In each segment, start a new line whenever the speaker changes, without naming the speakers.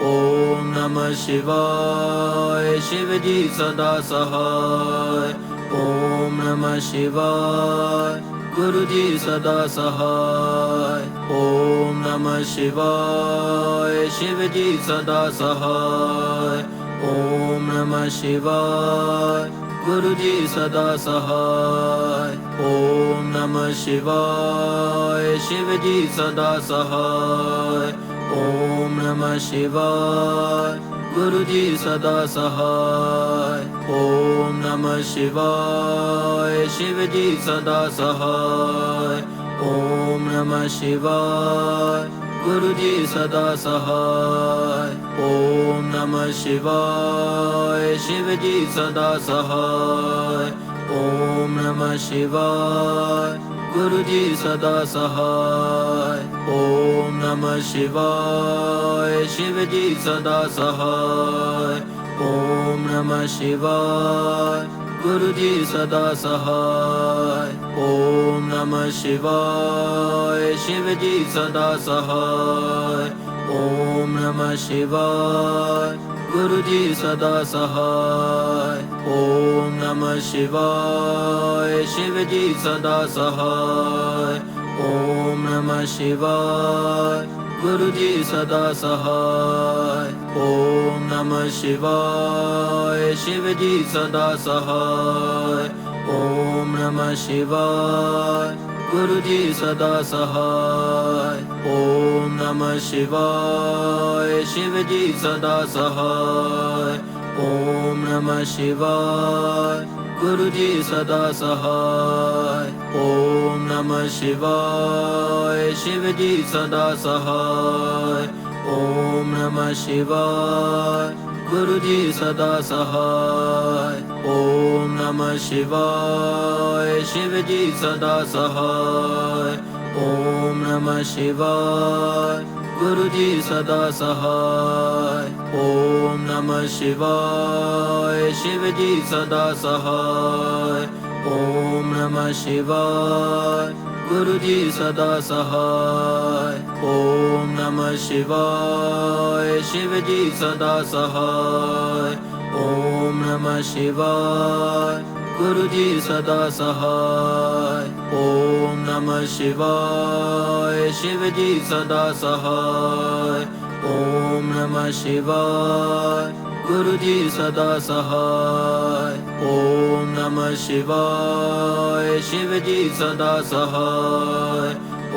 ओम नमः शिवाय शिव जी सदा सहाय। ओम नमः शिवाय गुरु जी सदा सहाय। ओम नमः शिवाय शिव जी सदा सहाय। ओम नमः शिवाय गुरु जी सदा सहाय। ओम नमः शिवाय शिव जी सदा सहाय। ओम नमः शिवाय गुरु जी सदा सहाय। ओम नमः शिवाय शिव जी सदा सहाय। ओम नमः शिवाय गुरु जी सदा सहाय। ओम नमः शिवाय शिव जी सदा सहाय। ओम नमः शिवाय गुरु जी सदा सहाय। ओम नमः शिवाय शिव जी सदा सहाय। ओम नमः शिवाय गुरु जी सदा सहाय। ओम नमः शिवाय शिव जी सदा सहाय। ओम नमः शिवाय गुरु जी सदा सहाय। ओम नमः शिवाय शिव जी सदा सहाय। ओम नमः शिवाय गुरु जी सदा सहाय। ओम नमः शिवाय शिव जी सदा सहाय। ओम नमः शिवाय गुरु जी सदा सहाय। ओम नमः शिवाय शिव जी सदा सहाय। ओम नमः शिवाय गुरु जी सदा सहाय। ओम नमः शिवाय शिव जी सदा सहाय। ओम नमः शिवाय गुरु जी सदा सहाय। ओम नमः शिवाय शिव जी सदा सहाय। ओम नमः शिवाय गुरु जी सदा सहाय। ओम नमः शिवाय शिव जी सदा सहाय। ओम नमः शिवाय गुरु जी सदा सहाय। ओम नमः शिवाय शिव जी सदा सहाय। ओम नमः शिवाय गुरु जी सदा सहाय। ओम नमः शिवाय शिव जी सदा सहाय। ओम नमः शिवाय गुरु जी सदा सहाय। ओम नमः शिवाय शिव जी सदा सहाय।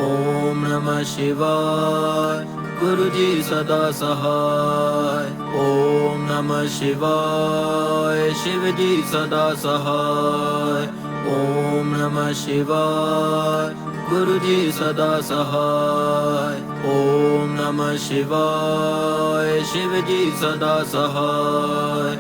ओम नमः शिवाय गुरु जी सदा सहाय। ओम नमः शिवाय शिव जी सदा सहाय। ओम नमः शिवाय गुरु जी सदा सहाय। ओम नमः शिवाय शिव जी सदा सहाय।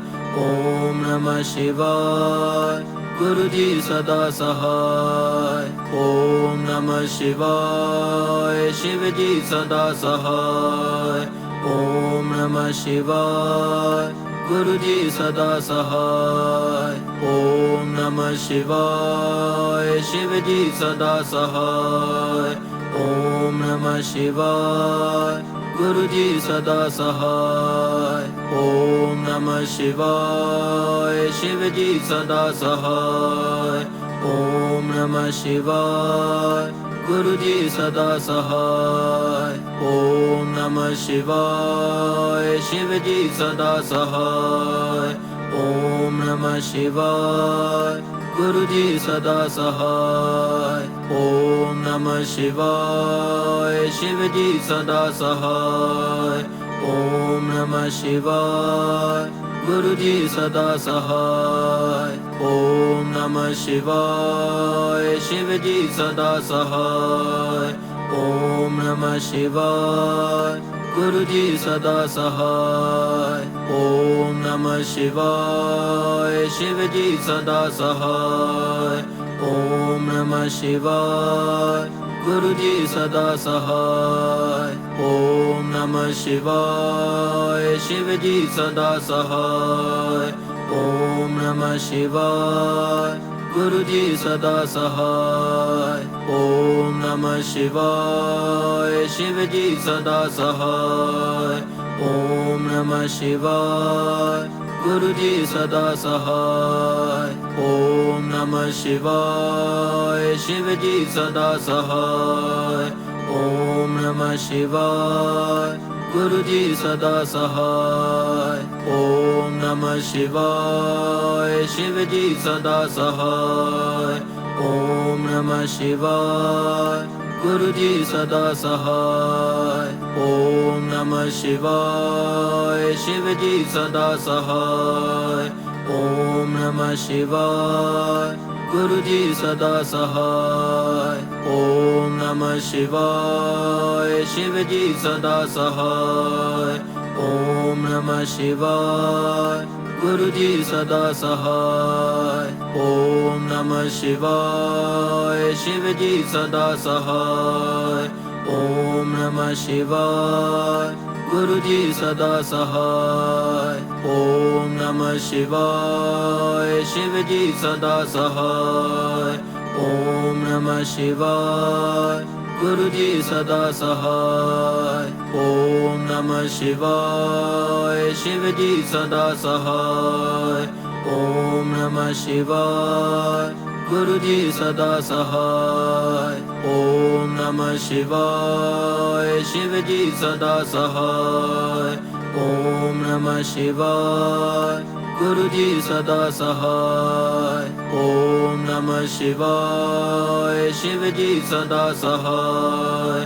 ओम नमः शिवाय गुरु जी सदा सहाय। ओम नमः शिवाय शिव जी सदा सहाय। ओम नमः शिवाय गुरु जी सदा सहाय। ओम नमः शिवाय शिव जी सदा सहाय। ओम नमः शिवाय गुरु जी सदा सहाय। ओम नमः शिवाय शिव जी सदा सहाय। ओम नमः शिवाय गुरु जी सदा सहाय। ओम नमः शिवाय शिव जी सदा सहाय। ओम नमः शिवाय गुरु जी सदा सहाय। ओम नमः शिवाय शिव जी सदा सहाय। ओम नमः शिवाय गुरु जी सदा सहाय। ओम नमः शिवाय शिव जी सदा सहाय। ओम नमः शिवाय गुरु जी सदा सहाय। ओम नमः शिवाय शिव जी सदा सहाय। ओम नमः शिवाय गुरु जी सदा सहाय। ओम नमः शिवाय शिव जी सदा सहाय। ओम नमः शिवाय गुरु जी सदा सहाय। ओम नमः शिवाय शिव जी सदा सहाय। ओम नमः शिवाय गुरु जी सदा सहाय। ओम नमः शिवाय शिव जी सदा सहाय। ओम नमः शिवाय गुरु जी सदा सहाय। ओम नमः शिवाय शिव जी सदा सहाय। ओम नमः शिवाय गुरु जी सदा सहाय। ओम नमः शिवाय शिव जी सदा सहाय। ओम नमः शिवाय गुरु जी सदा सहाय। ओम नमः शिवाय शिव जी सदा सहाय। ओम नमः शिवाय गुरु जी सदा सहाय। ओम नमः शिवाय शिव जी सदा सहाय। ओम नमः शिवाय गुरु जी सदा सहाय। ओम नमः शिवाय शिव जी सदा सहाय। ओम नमः शिवाय गुरु जी सदा सहाय। ओम नमः शिवाय शिव जी सदा सहाय। ओम नमः शिवाय गुरु जी सदा सहाय। ओम नमः शिवाय शिव जी सदा सहाय। ओम नमः शिवाय गुरु जी सदा सहाय। ओम नमः शिवाय शिव जी सदा सहाय।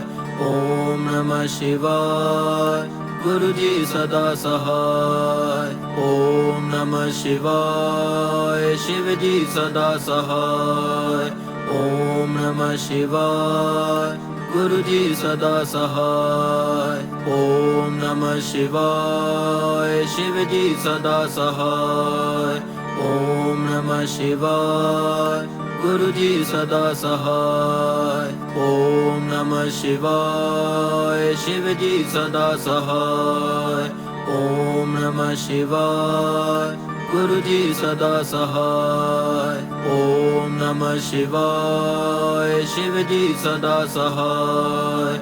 ओम नमः शिवाय गुरु जी सदा सहाय। ओम नमः शिवाय शिव जी सदा सहाय। ओम नमः शिवाय गुरु जी सदा सहाय। ओम नमः शिवाय शिव जी सदा सहाय। ओम नमः शिवाय गुरु जी सदा सहाय। ओम नमः शिवाय शिव जी सदा सहाय। ओम नमः शिवाय गुरु जी सदा सहाय। ओम नमः शिवाय शिव जी सदा सहाय।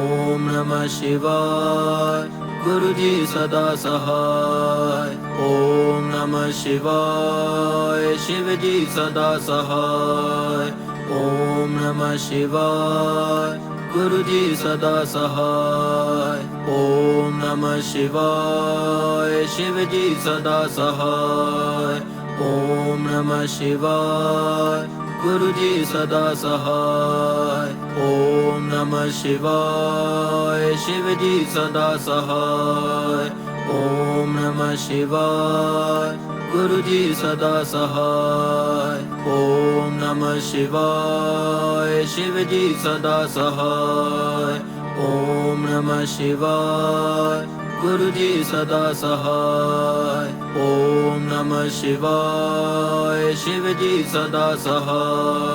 ओम नमः शिवाय गुरु जी सदा सहाय। ओम नमः शिवाय शिव जी सदा सहाय। ओम नमः शिवाय गुरु जी सदा सहाय। ओम नमः शिवाय शिव जी सदा सहाय। ओम नमः शिवाय गुरु जी सदा सहाय। ओम नमः शिवाय शिव जी सदा सहाय। ओम नमः शिवाय गुरु जी सदा सहाय। ओम नमः शिवाय शिव जी सदा सहाय। ओम नमः शिवाय गुरु जी सदा सहाय। ओम नमः शिवाय शिव जी सदा सहाय।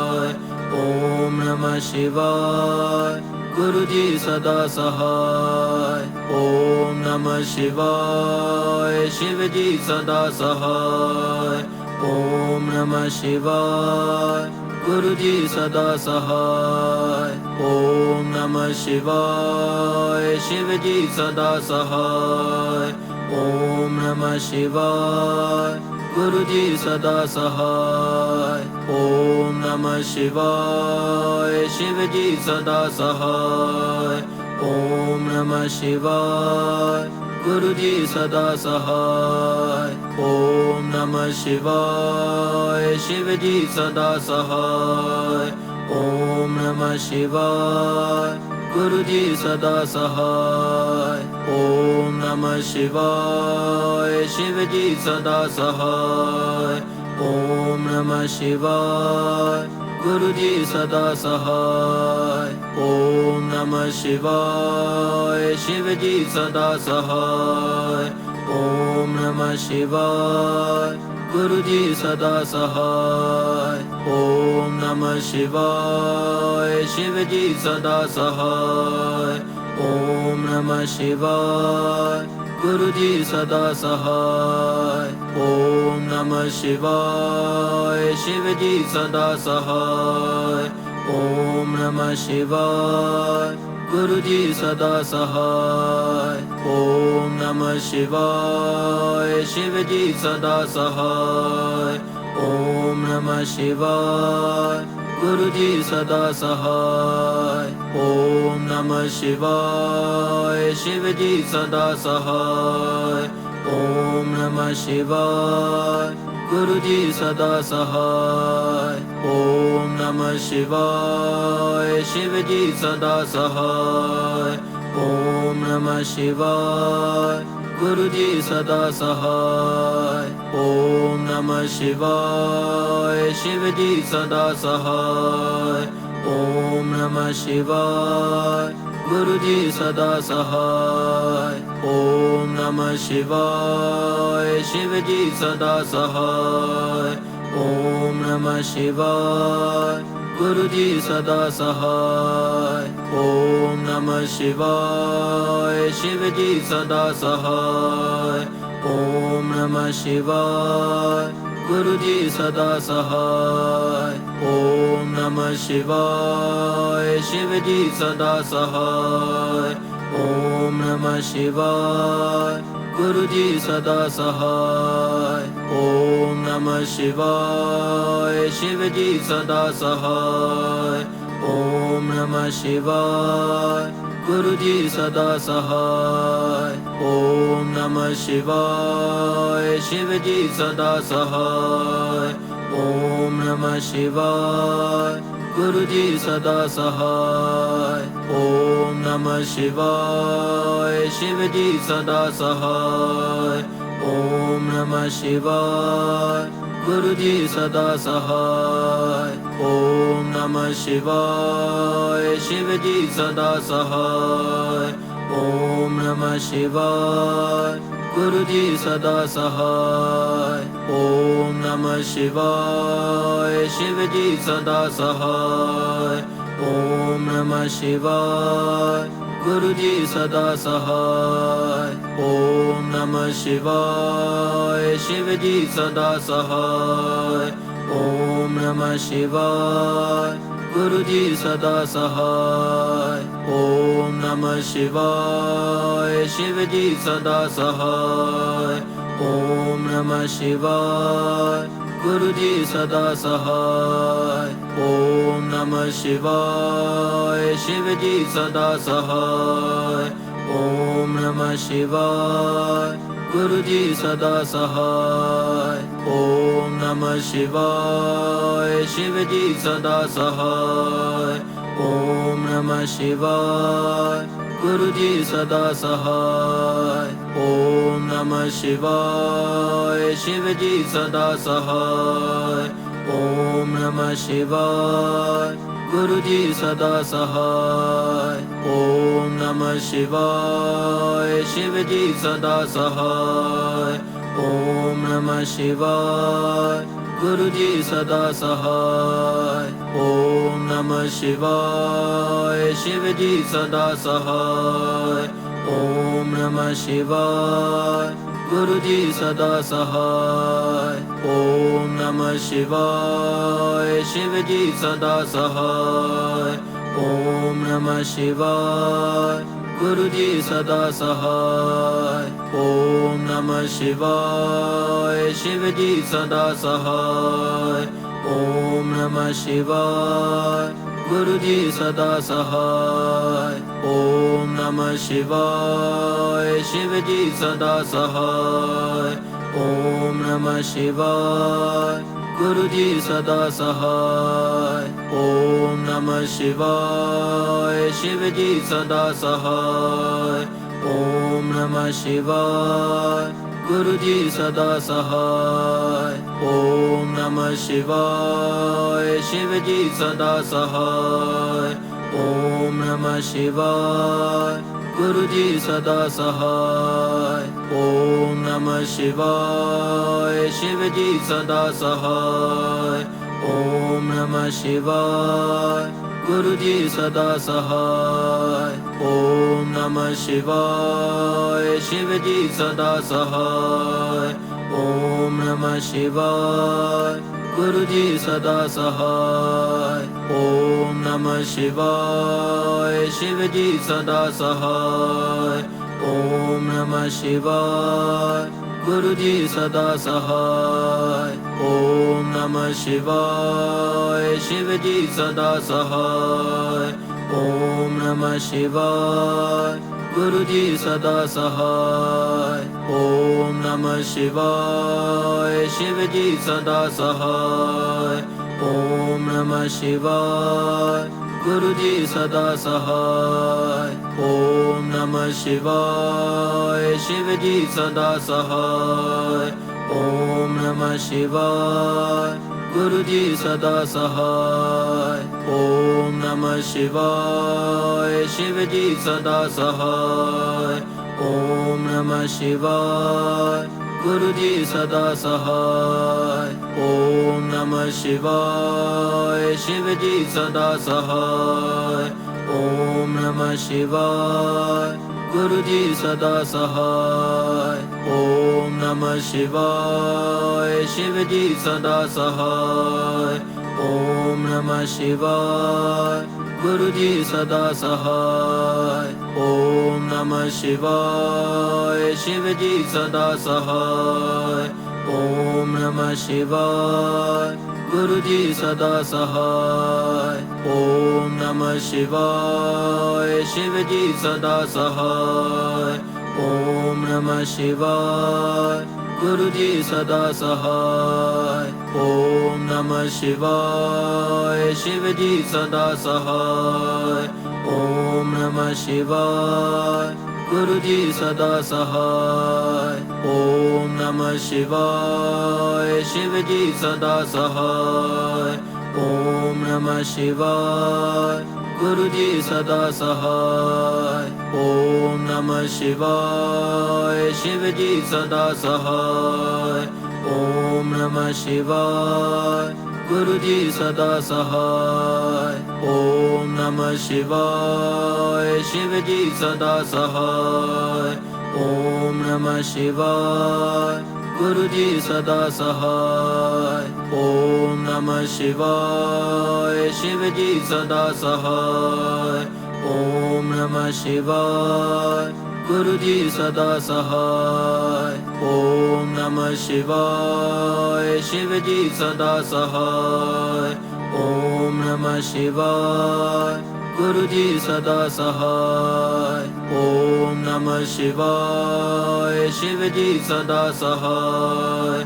ओम नमः शिवाय गुरु जी सदा सहाय। ओम नमः शिवाय शिव जी सदा सहाय। ओम नमः शिवाय गुरु जी सदा सहाय। ओम नमः शिवाय शिव जी सदा सहाय। ओम नमः शिवाय गुरु जी सदा सहाय। ओम नमः शिवाय शिव जी सदा सहाय। ओम नमः शिवाय गुरु जी सदा सहाय। ओम नमः शिवाय शिव जी सदा सहाय। ओम नमः शिवाय गुरु जी सदा सहाय। ओम नमः शिवाय शिव जी सदा सहाय। ओम नमः शिवाय गुरु जी सदा सहाय। ओम नमः शिवाय शिव जी सदा सहाय। ओम नमः शिवाय गुरु जी सदा सहाय। ओम नमः शिवाय शिव जी सदा सहाय। ओम नमः शिवाय गुरु जी सदा सहाय। ओम नमः शिवाय शिव जी सदा सहाय। ओम नमः शिवाय गुरु जी सदा सहाय। ओम नमः शिवाय शिव जी सदा सहाय। ओम नमः शिवाय गुरु जी सदा सहाय। ओम नमः शिवाय शिव जी सदा सहाय। ओम नमः शिवाय गुरु जी सदा सहाय। ओम नमः शिवाय शिव जी सदा सहाय। ओम नमः शिवाय गुरु जी सदा सहाय। ओम नमः शिवाय शिव जी सदा सहाय। ओम नमः शिवाय गुरु जी सदा सहाय। ओम नमः शिवाय शिव जी सदा सहाय। ओम नमः शिवाय गुरु जी सदा सहाय। ओम नमः शिवाय शिव जी सदा सहाय। ओम नमः शिवाय गुरु जी सदा सहाय। ओम नमः शिवाय शिव जी सदा सहाय। ओम नमः शिवाय गुरु जी सदा सहाय। ओम नमः शिवाय शिव जी सदा सहाय। ओम नमः शिवाय गुरु जी सदा सहाय। ओम नमः शिवाय शिव जी सदा सहाय। ओम नमः शिवाय गुरु जी सदा सहाय। ओम नमः शिवाय शिव जी सदा सहाय। ओम नमः शिवाय गुरु जी सदा सहाय। ओम नमः शिवाय शिव जी सदा सहाय। ओम नमः शिवाय गुरु जी सदा सहाय। ओम नमः शिवाय शिव जी सदा सहाय। ओम नमः शिवाय गुरु जी सदा सहाय। ओम नमः शिवाय शिव जी सदा सहाय। ओम नमः शिवाय गुरु जी सदा सहाय। ओम नमः शिवाय शिव जी सदा सहाय। ओम नमः शिवाय गुरु जी सदा सहाय। ओम नमः शिवाय शिव जी सदा सहाय। ओम नमः शिवाय गुरु जी सदा सहाय। ओम नमः शिवाय शिव जी सदा सहाय। ओम नमः शिवाय गुरु जी सदा सहाय। ओम नमः शिवाय शिव जी सदा सहाय। ओम नमः शिवाय गुरु जी सदा सहाय। ओम नमः शिवाय शिव जी सदा सहाय। ओम नमः शिवाय गुरु जी सदा सहाय। ओम नमः शिवाय शिव जी सदा सहाय। ओम नमः शिवाय गुरु जी सदा सहाय। ओम नमः शिवाय शिव जी सदा सहाय। ओम नमः शिवाय गुरु जी सदा सहाय। ओम नमः शिवाय शिव जी सदा सहाय। ओम नमः शिवाय गुरु जी सदा सहाय। ओम नमः शिवाय शिव जी सदा सहाय। ओम नमः शिवाय गुरु जी सदा सहाय। ओम नमः शिवाय शिव जी सदा सहाय। ओम नमः शिवाय गुरु जी सदा सहाय। ओम नमः शिवाय शिव जी सदा सहाय। ओम नमः शिवाय गुरु जी सदा सहाय। ओम नमः शिवाय शिव जी सदा सहाय। ओम नमः शिवाय गुरु जी सदा सहाय। ओम नमः शिवाय शिव जी सदा सहाय। ओम नमः शिवाय गुरु जी सदा सहाय। ओम नमः शिवाय शिव जी सदा सहाय। ओम नमः शिवाय गुरु जी सदा सहाय। ओम नमः शिवाय शिव जी सदा सहाय। ओम नमः शिवाय गुरु जी सदा सहाय। ओम नमः शिवाय शिव जी सदा सहाय। ओम नमः शिवाय गुरु जी सदा सहाय। ओम नमः शिवाय शिव जी सदा सहाय। ओम नमः शिवाय गुरु जी सदा सहाय। ओम नमः शिवाय शिव जी सदा सहाय। ओम नमः शिवाय गुरु जी सदा सहाय। ओम नमः शिवाय शिव जी सदा सहाय। ओम नमः शिवाय गुरु जी सदा सहाय। ओम नमः शिवाय शिव जी सदा सहाय। ओम नमः शिवाय गुरु जी सदा सहाय। ओम नमः शिवाय शिव जी सदा सहाय। ओम नमः शिवाय गुरु जी सदा सहाय। ओम नमः शिवाय शिव जी सदा सहाय। ओम नमः शिवाय गुरु जी सदा सहाय। ओम नमः शिवाय शिव जी सदा सहाय। ओम नमः शिवाय गुरु जी सदा सहाय। ओम नमः शिवाय शिव जी सदा सहाय। ओम नमः शिवाय गुरु जी सदा सहाय। ओम नमः शिवाय शिव जी सदा सहाय। ओम नमः शिवाय गुरु जी सदा सहाय। ओम नमः शिवाय शिव जी सदा सहाय। ओम नमः शिवाय गुरु जी सदा सहाय। ओम नमः शिवाय शिव जी सदा सहाय। ओम नमः शिवाय गुरु जी सदा सहाय। ओम नमः शिवाय शिव जी सदा सहाय। ओम नमः शिवाय गुरु जी सदा सहाय। ओम नमः शिवाय शिव जी सदा सहाय।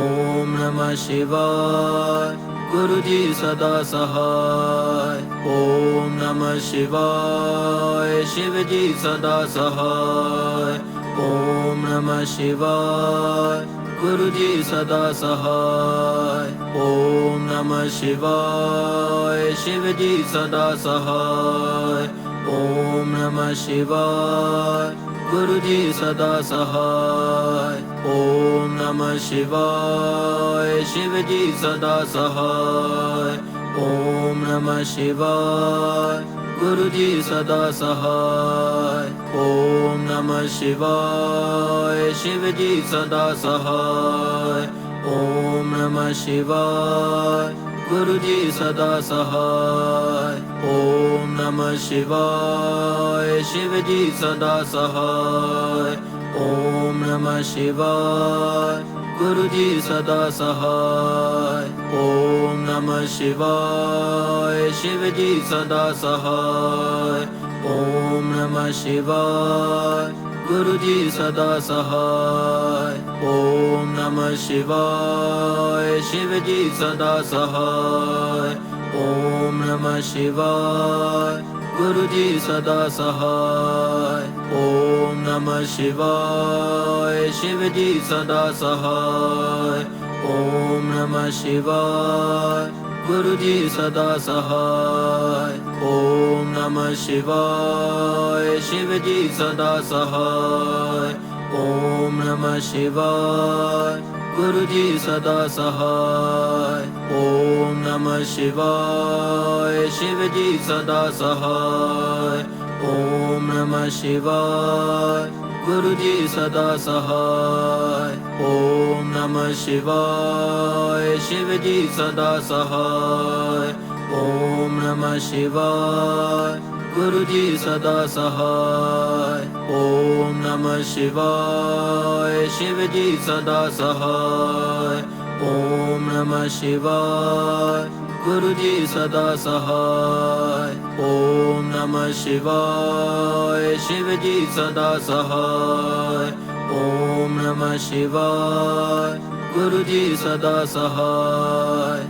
ओम नमः शिवाय गुरु जी सदा सहाय। ओम नमः शिवाय शिव जी सदा सहाय। ओम नमः शिवाय गुरु जी सदा सहाय। ओम नमः शिवाय शिव जी सदा सहाय। ओम नमः शिवाय गुरु जी सदा सहाय। ओम नमः शिवाय शिव जी सदा सहाय। ओम नमः शिवाय गुरु जी सदा सहाय। ओम नमः शिवाय शिव जी सदा सहाय। ओम नमः शिवाय गुरु जी सदा सहाय। ओम नमः शिवाय शिव जी सदा सहाय। ओम नमः शिवाय गुरु जी सदा सहाय। ओम नमः शिवाय शिव जी सदा सहाय। ओम नमः शिवाय गुरु जी सदा सहाय। ओम नमः शिवाय शिव जी सदा सहाय। ओम नमः शिवाय गुरु जी सदा सहाय। ओम नमः शिवाय शिव जी सदा सहाय। ओम नमः शिवाय गुरु जी सदा सहाय। ओम नमः शिवाय शिव जी सदा सहाय। ओम नमः शिवाय गुरु जी सदा सहाय। ओम नमः शिवाय शिव जी सदा सहाय। ओम नमः शिवाय गुरु जी सदा सहाय। ओम नमः शिवाय शिव जी सदा सहाय। ओम नमः शिवाय गुरु जी सदा सहाय। ओम नमः शिवाय शिव जी सदा सहाय। ओम नमः शिवाय गुरु जी सदा सहाय। ओम नमः शिवाय शिव जी सदा सहाय। ओम नमः शिवाय गुरु जी सदा सहाय।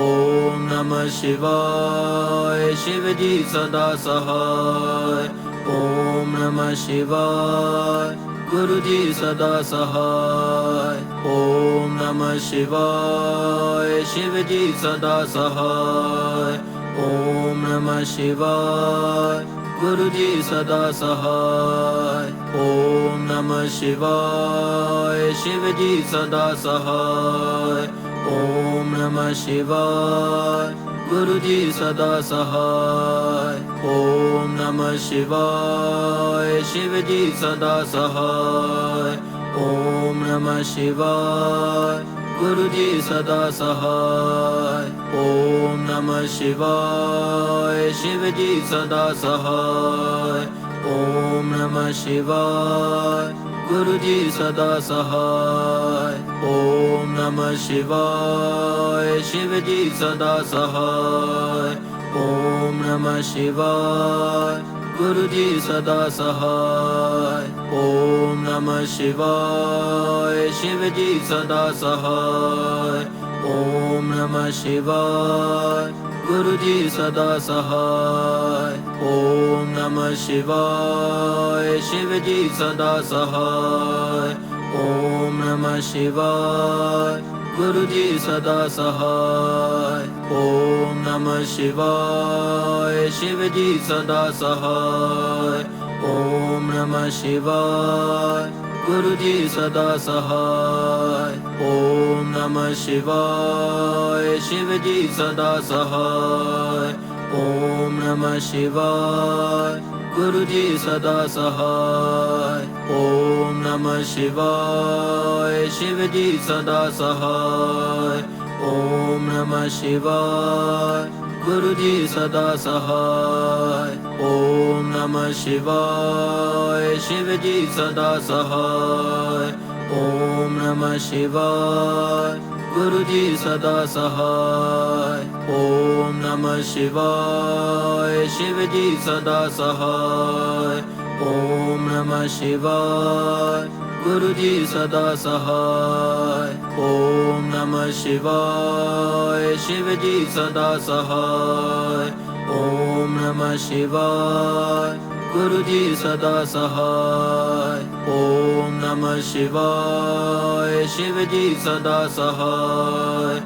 ओम नमः शिवाय शिव जी सदा सहाय। ओम नमः शिवाय गुरु जी सदा सहाय। ओम नमः शिवाय शिव जी सदा सहाय। ओम नमः शिवाय गुरु जी सदा सहाय। ओम नमः शिवाय शिव जी सदा सहाय। ओम नमः शिवाय गुरु जी सदा सहाय। ओम नमः शिवाय शिव जी सदा सहाय। ओम नमः शिवाय गुरु जी सदा सहाय। ओम नमः शिवाय शिव जी सदा सहाय। ओम नमः शिवाय गुरु जी सदा सहाय। ओम नमः शिवाय शिव जी सदा सहाय। ओम नमः शिवाय गुरु जी सदा सहाय। ओम नमः शिवाय शिव जी सदा सहाय। ओम नमः शिवाय गुरु जी सदा सहाय। ओम नमः शिवाय शिव जी सदा सहाय। ओम नमः शिवाय गुरु जी सदा सहाय। ओम नमः शिवाय शिव जी सदा सहाय। ओम नमः शिवाय गुरु जी सदा सहाय। ओम नमः शिवाय शिव जी सदा सहाय। ओम नमः शिवाय गुरु जी सदा सहाय। ओम नमः शिवाय शिव जी सदा सहाय। ओम नमः शिवाय गुरु जी सदा सहाय। ओम नमः शिवाय शिव जी सदा सहाय। ओम नमः शिवाय गुरु जी सदा सहाय। ओम नमः शिवाय शिव जी सदा सहाय। ओम नमः शिवाय गुरु जी सदा सहाय। ओम नमः शिवाय शिव जी सदा सहाय। ओम नमः शिवाय गुरु जी सदा सहाय। ओम नमः शिवाय शिव जी सदा सहाय।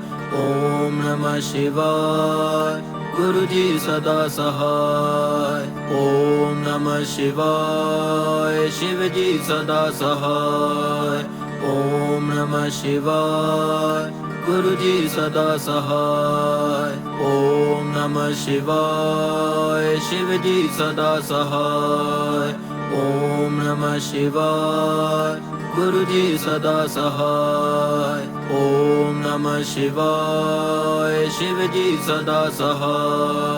ओम नमः शिवाय गुरु जी सदा सहाय। ओम नमः शिवाय शिव जी सदा सहाय। ओम नमः शिवाय गुरु जी सदा सहाय। ओम नमः शिवाय शिव जी सदा सहाय। ओम नमः शिवाय गुरु जी सदा सहाय। ओम नमः शिवाय शिव जी सदा सहाय।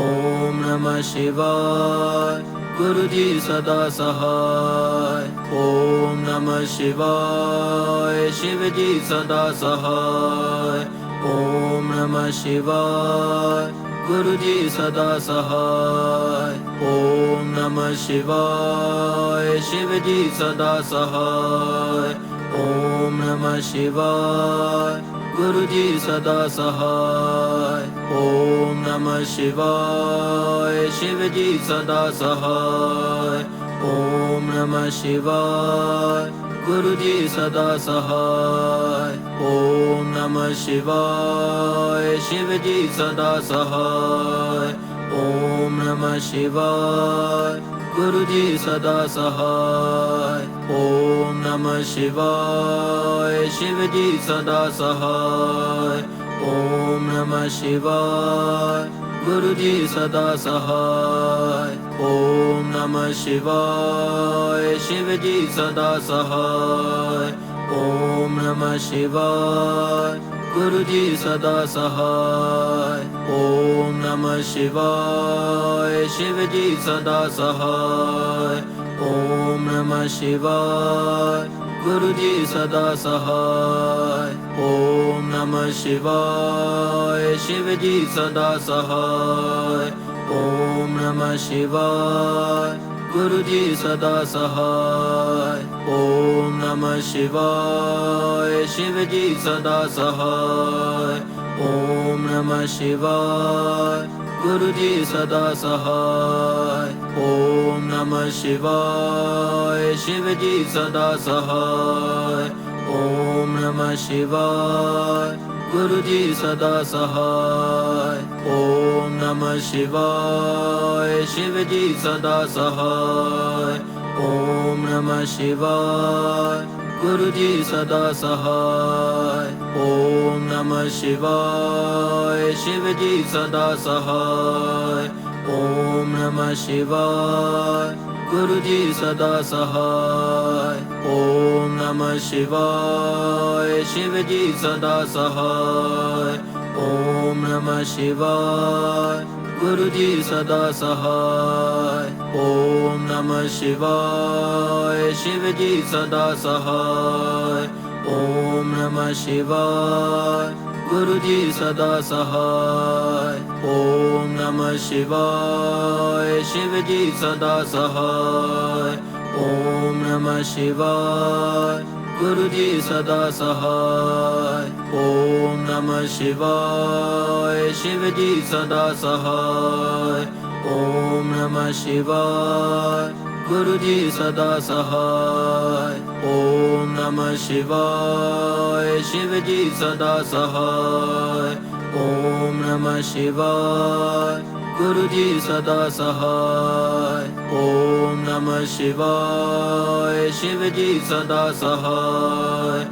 ओम नमः शिवाय गुरु जी सदा सहाय। ओम नमः शिवाय शिव जी सदा सहाय। ओम नमः शिवाय गुरु जी सदा सहाय। ओम नमः शिवाय शिव जी सदा सहाय। ओम नमः शिवाय गुरु जी सदा सहाय। ओम नमः शिवाय शिव जी सदा सहाय। ओम नमः शिवाय गुरु जी सदा सहाय। ओम नमः शिवाय शिव जी सदा सहाय। ओम नमः शिवाय गुरु जी सदा सहाय। ओम नमः शिवाय शिव जी सदा सहाय। ओम नमः शिवाय गुरु जी सदा सहाय। ओम नमः शिवाय शिव जी सदा सहाय। ओम नमः शिवाय गुरु जी सदा सहाय। ओम नमः शिवाय शिव जी सदा सहाय। ओम नमः शिवाय गुरु जी सदा सहाय। ओम नमः शिवाय शिव जी सदा सहाय। ओम नमः शिवाय गुरु जी सदा सहाय। ओम नमः शिवाय शिव जी सदा सहाय। ओम नमः शिवाय गुरु जी सदा सहाय। ओम नमः शिवाय शिव जी सदा सहाय। ओम नमः शिवाय गुरु जी सदा सहाय। ओम नमः शिवाय शिव जी सदा सहाय। ओम नमः शिवाय गुरु जी सदा सहाय। ओम नमः शिवाय शिव जी सदा सहाय। ओम नमः शिवाय गुरु जी सदा सहाय। ओम नमः शिवाय शिव जी सदा सहाय। ओम नमः शिवाय गुरु जी सदा सहाय। ओम नमः शिवाय शिव जी सदा सहाय। ओम नमः शिवाय गुरु जी सदा सहाय। ओम नमः शिवाय शिव जी सदा सहाय। ओम नमः शिवाय गुरु जी सदा सहाय। ओम नमः शिवाय शिव जी सदा सहाय। ओम नमः शिवाय गुरु जी सदा सहाय। ओम नमः शिवाय शिव जी सदा सहाय। ओम नमः शिवाय गुरु जी सदा सहाय। ओम नमः शिवाय शिव जी सदा सहाय।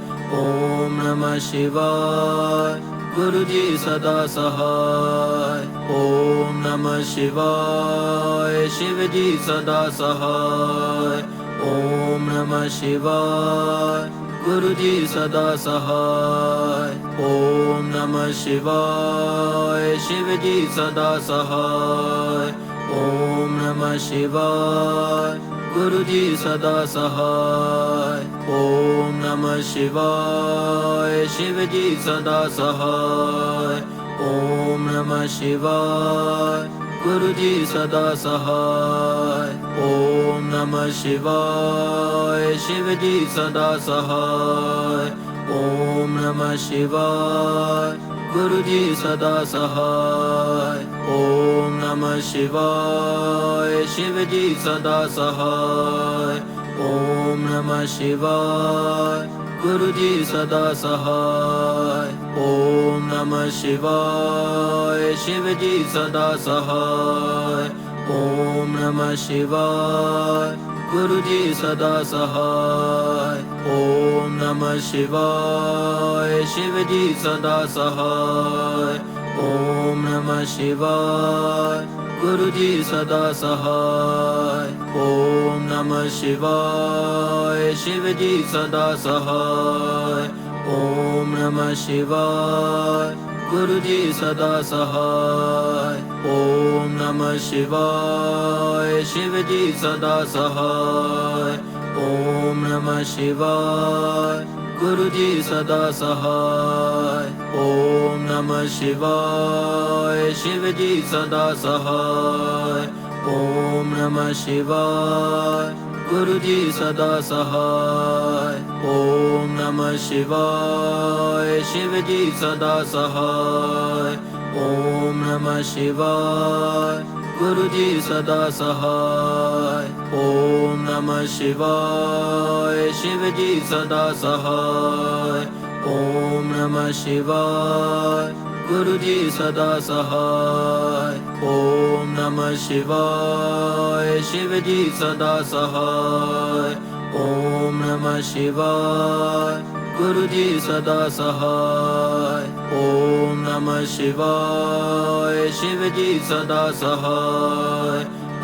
ओम नमः शिवाय गुरु जी सदा सहाय। ओम नमः शिवाय शिव जी सदा सहाय। ओम नमः शिवाय गुरु जी सदा सहाय। ओम नमः शिवाय शिव जी सदा सहाय। ओम नमः शिवाय गुरु जी सदा सहाय। ओम नमः शिवाय शिव जी सदा सहाय। ओम नमः शिवाय गुरु जी सदा सहाय। ओम नमः शिवाय शिव जी सदा सहाय। ओम नमः शिवाय गुरु जी सदा सहाय। ओम नमः शिवाय शिव जी सदा सहाय। ओम नमः शिवाय गुरु जी सदा सहाय। ओम नमः शिवाय शिव जी सदा सहाय। ओम नमः शिवाय गुरु जी सदा सहाय। ओम नमः शिवाय शिव जी सदा सहाय। ओम नमः शिवाय गुरु जी सदा सहाय। ओम नमः शिवाय शिव जी सदा सहाय। ओम नमः शिवाय गुरु जी सदा सहाय। ओम नमः शिवाय शिव जी सदा सहाय। ओम नमः शिवाय गुरु जी सदा सहाय। ओम नमः शिवाय शिव जी सदा सहाय। ओम नमः शिवाय गुरु जी सदा सहाय। ओम नमः शिवाय शिव जी सदा सहाय। ओम नमः शिवाय गुरु जी सदा सहाय। ओम नमः शिवाय शिव जी सदा सहाय। ओम नमः शिवाय गुरु जी सदा सहाय। ओम नमः शिवाय शिव जी सदा सहाय। ओम नमः शिवाय गुरु जी सदा सहाय। ओम नमः शिवाय शिव जी सदा सहाय।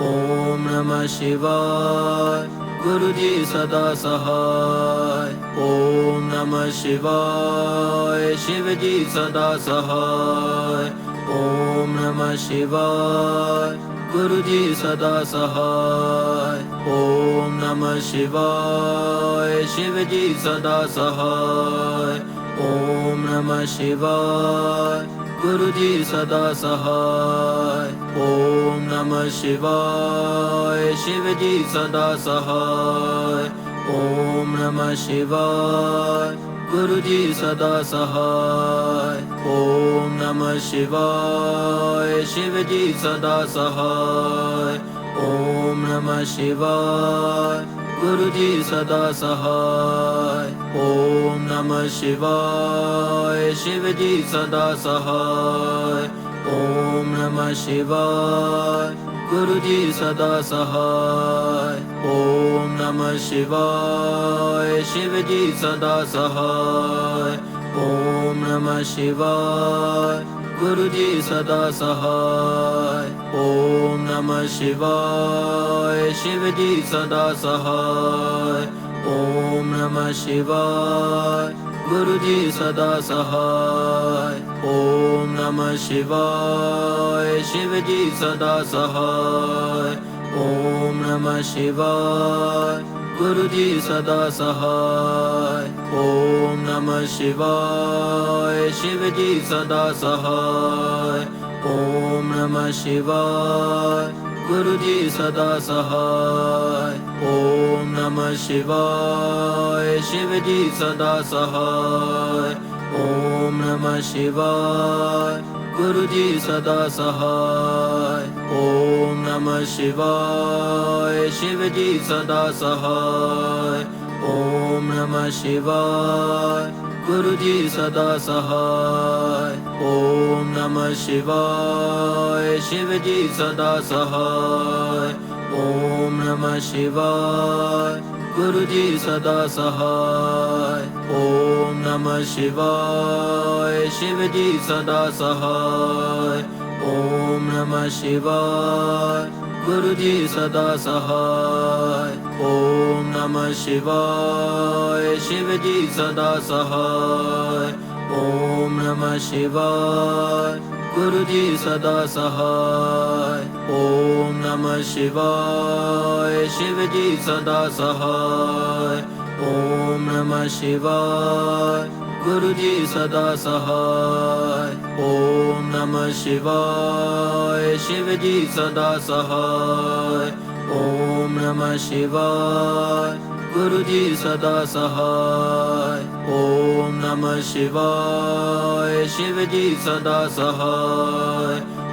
ओम नमः शिवाय गुरु जी सदा सहाय। ओम नमः शिवाय शिव जी सदा सहाय। ओम नमः शिवाय गुरु जी सदा सहाय। ओम नमः शिवाय शिव जी सदा सहाय। ओम नमः शिवाय गुरु जी सदा सहाय। ओम नमः शिवाय शिव जी सदा सहाय। ओम नमः शिवाय गुरु जी सदा सहाय। ओम नमः शिवाय शिव जी सदा सहाय। ओम नमः शिवाय गुरु जी सदा सहाय। ओम नमः शिवाय शिव जी सदा सहाय। ओम नमः शिवाय गुरु जी सदा सहाय। ओम नमः शिवाय शिव जी सदा सहाय। ओम नमः शिवाय गुरु जी सदा सहाय। ओम नमः शिवाय शिव जी सदा सहाय। ओम नमः शिवाय गुरु जी सदा सहाय। ओम नमः शिवाय शिव जी सदा सहाय। ओम नमः शिवाय गुरु जी सदा सहाय। ओम नमः शिवाय शिव जी सदा सहाय। ओम नमः शिवाय गुरु जी सदा सहाय। ओम नमः शिवाय शिव जी सदा सहाय। ओम नमः शिवाय गुरु जी सदा सहाय। ओम नमः शिवाय शिव जी सदा सहाय। ओम नमः शिवाय गुरु जी सदा सहाय। ओम नमः शिवाय शिव जी सदा सहाय। ओम नमः शिवाय गुरु जी सदा सहाय। ओम नमः शिवाय शिव जी सदा सहाय। ओम नमः शिवाय गुरु जी सदा सहाय। ओम नमः शिवाय शिव जी सदा सहाय। ओम नमः शिवाय गुरु जी सदा सहाय। ओम नमः शिवाय शिव जी सदा सहाय। ओम नमः शिवाय गुरु जी सदा सहाय। ओम नमः शिवाय शिव जी सदा सहाय। ओम नमः शिवाय गुरु जी सदा सहाय। ओम नमः शिवाय शिव जी सदा सहाय।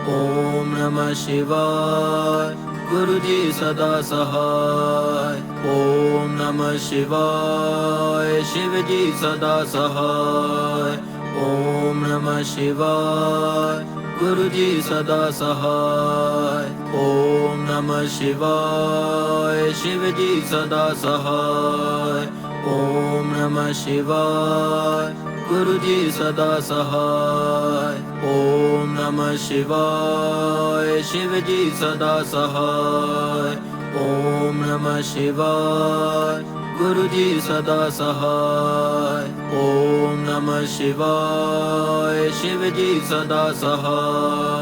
ओम नमः शिवाय गुरु जी सदा सहाय। ओम नमः शिवाय शिव जी सदा सहाय। ओम नमः शिवाय गुरु जी सदा सहाय। ओम नमः शिवाय शिव जी सदा सहाय। ओम नमः शिवाय गुरु जी सदा सहाय। ओम नमः शिवाय शिव जी सदा सहाय। ओम नमः शिवाय गुरु जी सदा सहाय। ओम नमः शिवाय शिव जी सदा सहाय।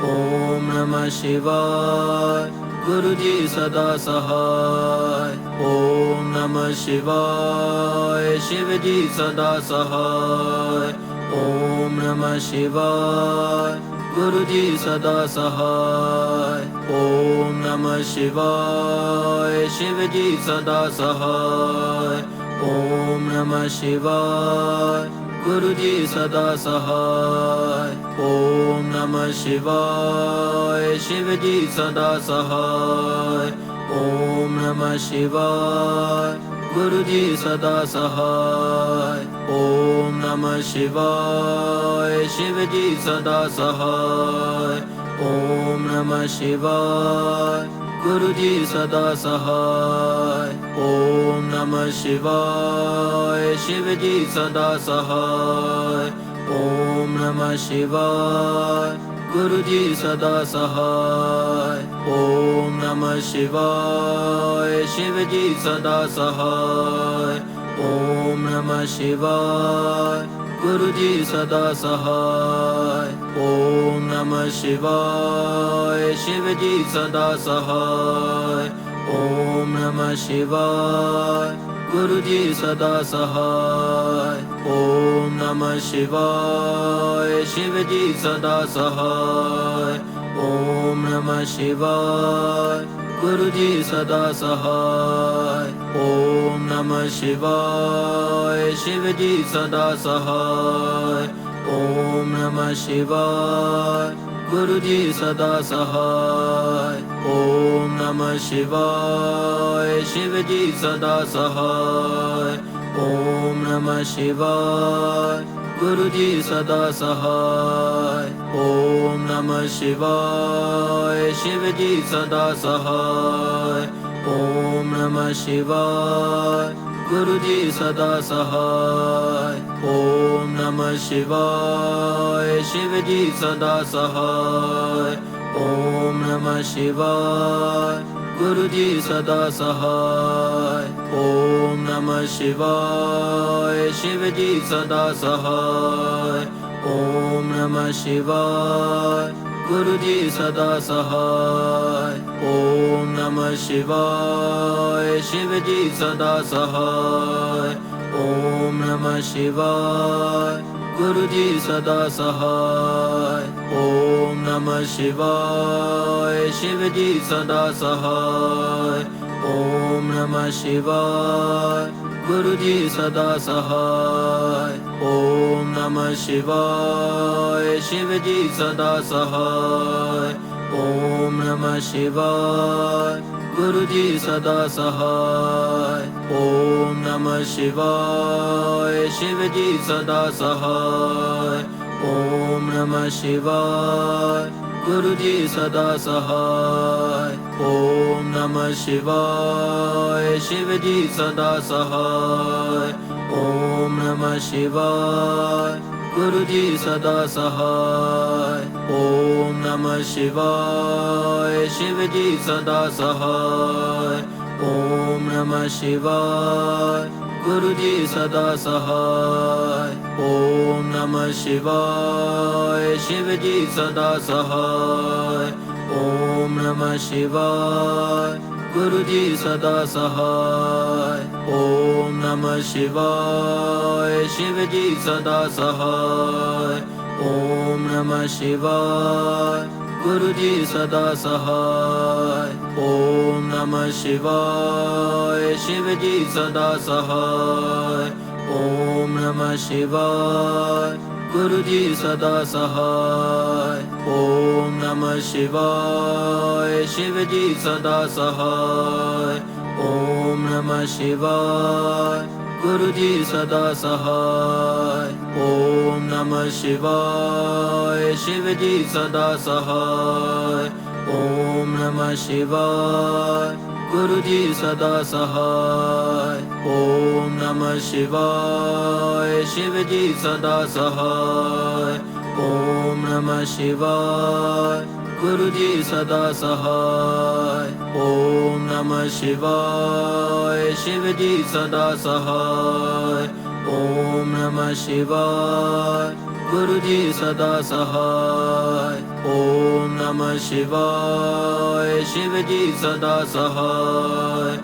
ओम नमः शिवाय गुरु जी सदा सहाय। ओम नमः शिवाय शिव जी सदा सहाय। ओम नमः शिवाय गुरु जी सदा सहाय। ओम नमः शिवाय शिव जी सदा सहाय। ओम नमः शिवाय गुरु जी सदा सहाय। ओम नमः शिवाय शिव जी सदा सहाय। ओम नमः शिवाय गुरु जी सदा सहाय। ओम नमः शिवाय शिव जी सदा सहाय। ओम नमः शिवाय गुरु जी सदा सहाय। ओम नमः शिवाय शिव जी सदा सहाय। ओम नमः शिवाय गुरु जी सदा सहाय। ओम नमः शिवाय शिव जी सदा सहाय। ओम नमः शिवाय गुरु जी सदा सहाय। ओम नमः शिवाय शिव जी सदा सहाय। ओम नमः शिवाय गुरु जी सदा सहाय। ओम नमः शिवाय शिव जी सदा सहाय। ओम नमः शिवाय गुरु जी सदा सहाय। ओम नमः शिवाय शिव जी सदा सहाय। ओम नमः शिवाय गुरु जी सदा सहाय। ओम नमः शिवाय शिव जी सदा सहाय। ओम नमः शिवाय गुरु जी सदा सहाय। ओम नमः शिवाय शिव जी सदा सहाय। ओम नमः शिवाय गुरु जी सदा सहाय। ओम नमः शिवाय शिव जी सदा सहाय। ओम नमः शिवाय गुरु जी सदा सहाय। ओम नमः शिवाय शिव जी सदा सहाय। ओम नमः शिवाय गुरु जी सदा सहाय। ओम नमः शिवाय शिव जी सदा सहाय। ओम नमः शिवाय गुरु जी सदा सहाय। ओम नमः शिवाय शिव जी सदा सहाय। ओम नमः शिवाय गुरु जी सदा सहाय। ओम नमः शिवाय शिव जी सदा सहाय। ओम नमः शिवाय गुरु जी सदा सहाय। ओम नमः शिवाय शिव जी सदा सहाय। ओम नमः शिवाय गुरु जी सदा सहाय। ओम नमः शिवाय शिव जी सदा सहाय। ओम नमः शिवाय गुरु जी सदा सहाय। ओम नमः शिवाय शिव जी सदा सहाय। ओम नमः शिवाय गुरु जी सदा सहाय। ओम नमः शिवाय शिव जी सदा सहाय। ओम नमः शिवाय गुरु जी सदा सहाय। ओम नमः शिवाय शिव जी सदा सहाय। ओम नमः शिवाय गुरु जी सदा सहाय। ओम नमः शिवाय शिव जी सदा सहाय। ओम नमः शिवाय गुरु जी सदा सहाय। ओम नमः शिवाय शिव जी सदा सहाय। ओम नमः शिवाय गुरु जी सदा सहाय। ओम नमः शिवाय शिव जी सदा सहाय। ओम नमः शिवाय गुरु जी सदा सहाय। ओम नमः शिवाय शिव जी सदा सहाय। ओम नमः शिवाय गुरु जी सदा सहाय। ओम नमः शिवाय शिव जी सदा सहाय। ओम नमः शिवाय गुरु जी सदा सहाय। ओम नमः शिवाय शिव जी सदा सहाय।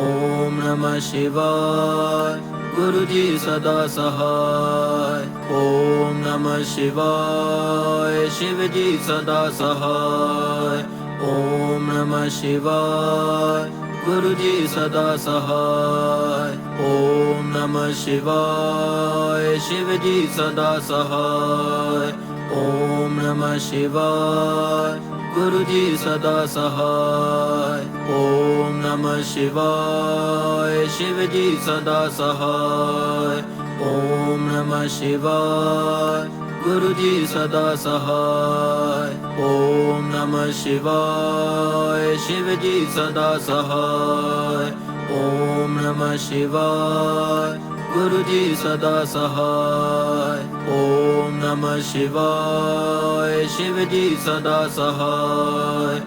ओम नमः शिवाय गुरु जी सदा सहाय। ओम नमः शिवाय शिव जी सदा सहाय। ओम नमः शिवाय गुरु जी सदा सहाय। ओम नमः शिवाय शिव जी सदा सहाय। ओम नमः शिवाय गुरु जी सदा सहाय। ओम नमः शिवाय शिव जी सदा सहाय। ओम नमः शिवाय गुरु जी सदा सहाय। ओम नमः शिवाय शिव जी सदा सहाय। ओम नमः शिवाय गुरु जी सदा सहाय। ओम नमः शिवाय शिव जी सदा सहाय।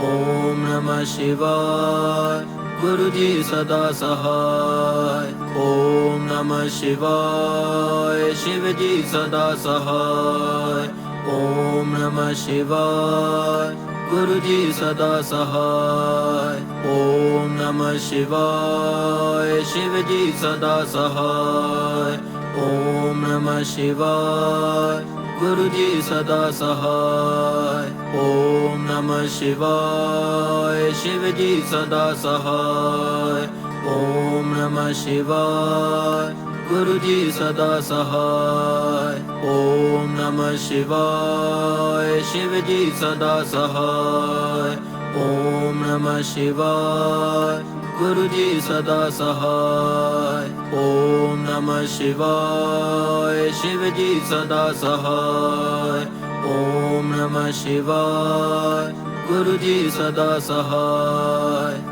ओम नमः शिवाय गुरु जी सदा सहाय। ओम नमः शिवाय शिव जी सदा सहाय। ओम नमः शिवाय गुरु जी सदा सहाय। ओम नमः शिवाय शिव जी सदा सहाय। ओम नमः शिवाय गुरु जी सदा सहाय। ओम नमः शिवाय शिव जी सदा सहाय। ओम नमः शिवाय गुरु जी सदा सहाय। ओम नमः शिवाय शिव जी सदा सहाय। ओम नमः शिवाय गुरु जी सदा सहाय। ओम नमः शिवाय शिव जी सदा सहाय। ओम नमः शिवाय गुरु जी सदा सहाय।